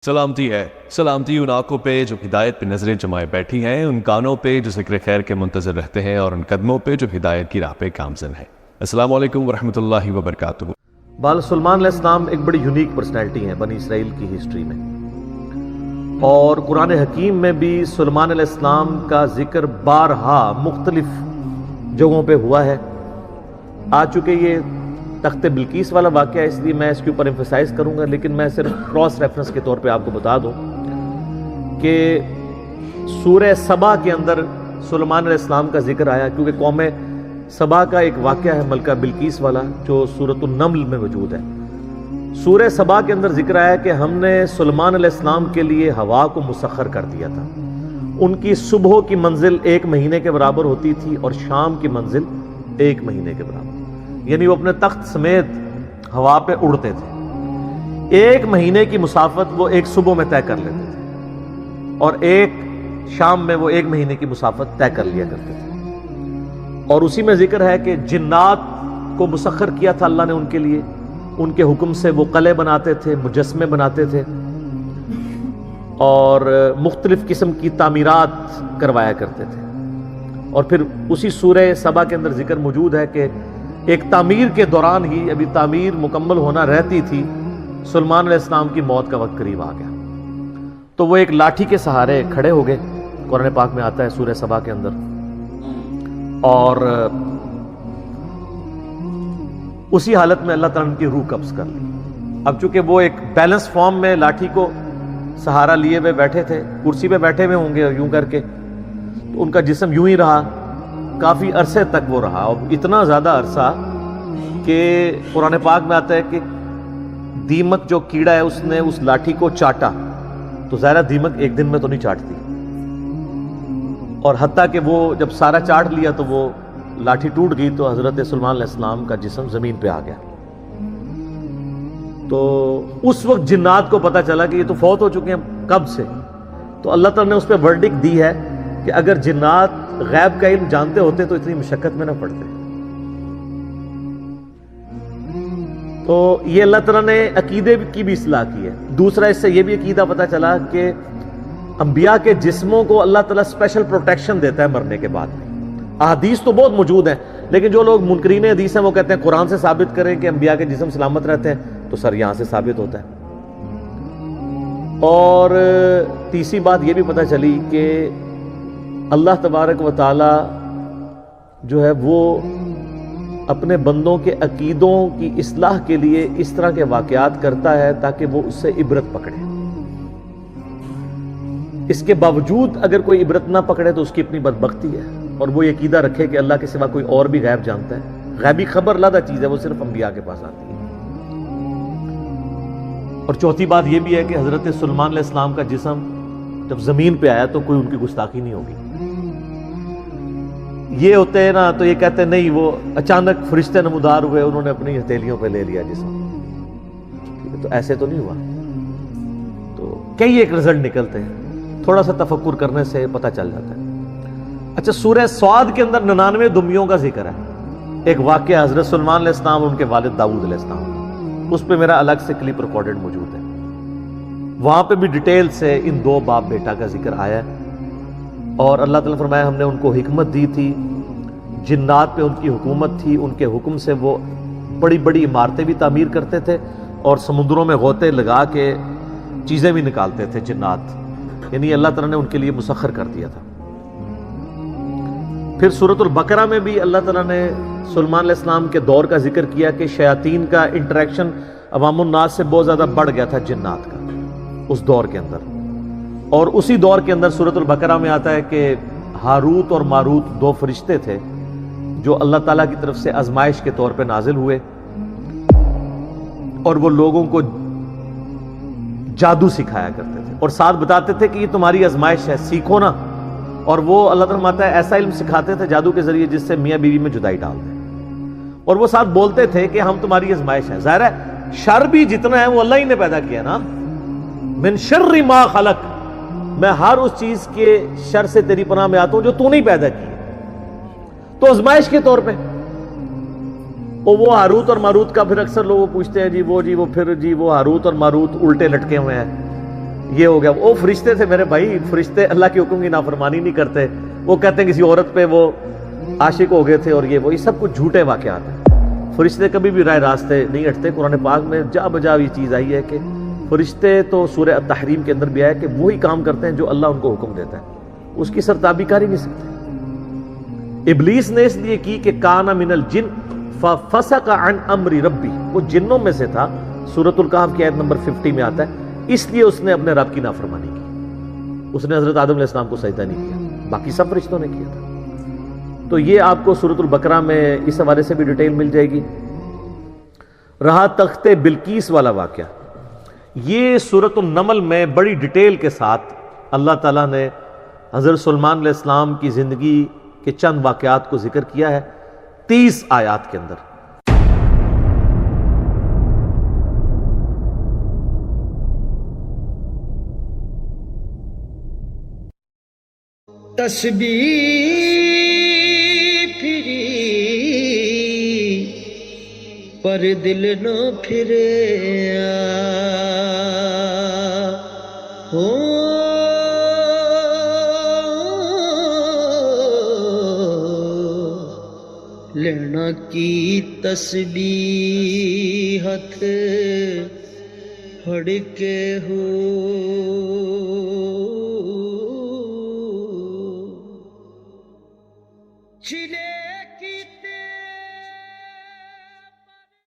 سلامتی ان آنکھوں پہ جو ہدایت پہ نظریں جمائے بیٹھی ہیں، ان کانوں پہ جو ذکر خیر کے منتظر رہتے ہیں، اور ان قدموں پہ جو ہدایت کی راہ پہ گامزن ہیں۔ السلام علیکم ورحمۃ اللہ وبرکاتہ۔ سلیمان علیہ السلام ایک بڑی یونیک پرسنالٹی ہیں بنی اسرائیل کی ہسٹری میں، اور قرآن حکیم میں بھی سلیمان علیہ السلام کا ذکر بارہا مختلف جگہوں پہ ہوا ہے۔ آج چونکہ یہ تخت بلقیس والا واقعہ ہے، اس لیے میں اس کے اوپر ایمفیسائز کروں گا، لیکن میں صرف کراس ریفرنس کے طور پہ آپ کو بتا دوں کہ سورہ سبا کے اندر سلیمان علیہ السلام کا ذکر آیا، کیونکہ قوم سبا کا ایک واقعہ ہے ملکہ بلقیس والا جو سورۃ النمل میں موجود ہے۔ سورہ سبا کے اندر ذکر آیا کہ ہم نے سلیمان علیہ السلام کے لیے ہوا کو مسخر کر دیا تھا۔ ان کی صبح کی منزل 1 مہینے کے برابر ہوتی تھی اور شام کی منزل 1 مہینے کے برابر، یعنی وہ اپنے تخت سمیت ہوا پہ اڑتے تھے۔ 1 مہینے کی مسافت وہ ایک صبح میں طے کر لیتے تھے، اور ایک شام میں وہ 1 مہینے کی مسافت طے کر لیا کرتے تھے۔ اور اسی میں ذکر ہے کہ جنات کو مسخر کیا تھا اللہ نے ان کے لیے، ان کے حکم سے وہ قلعے بناتے تھے، مجسمے بناتے تھے، اور مختلف قسم کی تعمیرات کروایا کرتے تھے۔ اور پھر اسی سورہ سبا کے اندر ذکر موجود ہے کہ ایک تعمیر کے دوران ہی، ابھی تعمیر مکمل ہونا رہتی تھی، سلیمان علیہ السلام کی موت کا وقت قریب آ گیا، تو وہ ایک لاٹھی کے سہارے کھڑے ہو گئے، قرآن پاک میں آتا ہے سورہ سبا کے اندر، اور اسی حالت میں اللہ تعالیٰ نے ان کی روح قبض کر لی۔ اب چونکہ وہ ایک بیلنس فارم میں لاٹھی کو سہارا لیے ہوئے بیٹھے تھے، کرسی پہ بیٹھے ہوئے ہوں گے یوں کر کے، تو ان کا جسم یوں ہی رہا، کافی عرصے تک وہ رہا، اور اتنا زیادہ عرصہ کہ قرآن پاک میں آتا ہے کہ دیمک جو کیڑا ہے اس نے اس لاٹھی کو چاٹا، تو ظاہرہ دیمک ایک دن میں تو نہیں چاٹتی، اور حتیٰ کہ وہ جب سارا چاٹ لیا تو وہ لاٹھی ٹوٹ گئی، تو حضرت سلیمان علیہ السلام کا جسم زمین پہ آ گیا۔ تو اس وقت جنات کو پتہ چلا کہ یہ تو فوت ہو چکے ہیں کب سے، تو اللہ تعالیٰ نے اس پہ ورڈکٹ دی ہے کہ اگر جنات غیب کا علم جانتے ہوتے تو اتنی مشقت میں نہ پڑتے۔ تو یہ اللہ تعالیٰ نے عقیدے کی بھی اصلاح کی ہے۔ دوسرا اس سے یہ بھی عقیدہ پتہ چلا کہ انبیاء کے جسموں کو اللہ تعالیٰ اسپیشل پروٹیکشن دیتا ہے مرنے کے بعد میں۔ احادیث تو بہت موجود ہیں، لیکن جو لوگ منکرین حدیث ہیں وہ کہتے ہیں قرآن سے ثابت کریں کہ انبیاء کے جسم سلامت رہتے ہیں، تو سر یہاں سے ثابت ہوتا ہے۔ اور تیسری بات یہ بھی پتہ چلی کہ اللہ تبارک و تعالی جو ہے وہ اپنے بندوں کے عقیدوں کی اصلاح کے لیے اس طرح کے واقعات کرتا ہے تاکہ وہ اس سے عبرت پکڑے۔ اس کے باوجود اگر کوئی عبرت نہ پکڑے تو اس کی اپنی بدبختی ہے، اور وہ یہ عقیدہ رکھے کہ اللہ کے سوا کوئی اور بھی غیب جانتا ہے۔ غیبی خبر علیحدہ چیز ہے، وہ صرف انبیاء کے پاس آتی ہے۔ اور چوتھی بات یہ بھی ہے کہ حضرت سلیمان علیہ السلام کا جسم جب زمین پہ آیا تو کوئی ان کی گستاخی نہیں ہوگی۔ یہ ہوتے ہیں نا تو یہ کہتے ہیں نہیں، وہ اچانک فرشتے نمودار ہوئے، انہوں نے اپنی ہتھیلیوں پہ لے لیا جسم، تو ایسے تو نہیں ہوا۔ تو کئی ایک رزلٹ نکلتے ہیں، تھوڑا سا تفکر کرنے سے پتہ چل جاتا ہے۔ اچھا، سورہ سعد کے اندر 99 دمیوں کا ذکر ہے، ایک واقعہ حضرت سلیمان علیہ السلام اور ان کے والد داؤد علیہ السلام کا، اس پہ میرا الگ سے کلپ ریکارڈڈ موجود ہے، وہاں پہ بھی ڈیٹیل سے ان 2 باپ بیٹا کا ذکر آیا ہے۔ اور اللہ تعالیٰ نے فرمایا ہم نے ان کو حکمت دی تھی، جنات پہ ان کی حکومت تھی، ان کے حکم سے وہ بڑی بڑی عمارتیں بھی تعمیر کرتے تھے، اور سمندروں میں غوطے لگا کے چیزیں بھی نکالتے تھے جنات، یعنی اللہ تعالیٰ نے ان کے لیے مسخر کر دیا تھا۔ پھر سورۃ البقرہ میں بھی اللہ تعالیٰ نے سلیمان علیہ السلام کے دور کا ذکر کیا کہ شیاطین کا انٹریکشن عوام الناس سے بہت زیادہ بڑھ گیا تھا جنات کا اس دور کے اندر۔ اور اسی دور کے اندر سورۃ البقرہ میں آتا ہے کہ ہاروت اور ماروت 2 فرشتے تھے جو اللہ تعالیٰ کی طرف سے آزمائش کے طور پہ نازل ہوئے، اور وہ لوگوں کو جادو سکھایا کرتے تھے، اور ساتھ بتاتے تھے کہ یہ تمہاری آزمائش ہے، سیکھو نا۔ اور وہ اللہ تعالیٰ ماتا ہے ایسا علم سکھاتے تھے جادو کے ذریعے جس سے میاں بیوی میں جدائی ڈال دیں، اور وہ ساتھ بولتے تھے کہ ہم تمہاری آزمائش ہے۔ ظاہر ہے شر بھی جتنا ہے وہ اللہ ہی نے پیدا کیا نا، من شر ما خلق، میں ہر اس چیز کے شر سے تیری پناہ میں آتا ہوں جو تو نہیں پیدا کی، تو آزمائش کے طور پہ۔ اور وہ ہاروت اور ماروت کا پھر اکثر لوگ پوچھتے ہیں وہ پھر وہ ہاروت اور ماروت الٹے لٹکے ہوئے ہیں، یہ ہو گیا. وہ فرشتے تھے میرے بھائی, فرشتے اللہ کے حکم کی نافرمانی نہیں کرتے. وہ کہتے ہیں کسی عورت پہ وہ عاشق ہو گئے تھے اور یہ سب کچھ جھوٹے واقعات ہیں. فرشتے کبھی بھی رائے راستے نہیں ہٹتے. قرآن پاک میں جا بجا یہ چیز آئی ہے کہ فرشتے تو سورہ التحریم کے اندر بھی آیا کہ وہی کام کرتے ہیں جو اللہ ان کو حکم دیتا ہے, اس کی سرتابی کر ہی نہیں سکتے. ابلیس نے اس لیے کی کہ کان من الجن ففسق عن امر ربی, وہ جنوں میں سے تھا. سورۃ الکہف کی آیت نمبر 50 میں آتا ہے, اس لیے اس نے اپنے رب کی نافرمانی کی. اس نے حضرت آدم علیہ السلام کو سجدہ نہیں کیا, باقی سب فرشتوں نے کیا تھا. تو یہ آپ کو سورۃ البقرہ میں اس حوالے سے بھی ڈیٹیل مل جائے گی. رہا تخت بلقیس والا واقعہ, یہ سورۃ النمل میں بڑی ڈیٹیل کے ساتھ اللہ تعالیٰ نے حضرت سلیمان علیہ السلام کی زندگی کے چند واقعات کو ذکر کیا ہے 30 آیات کے اندر. تسبیح پھری پر دل نہ پھرے ہو, لینا کی تسبیح ہتھ پھڑ کے ہو.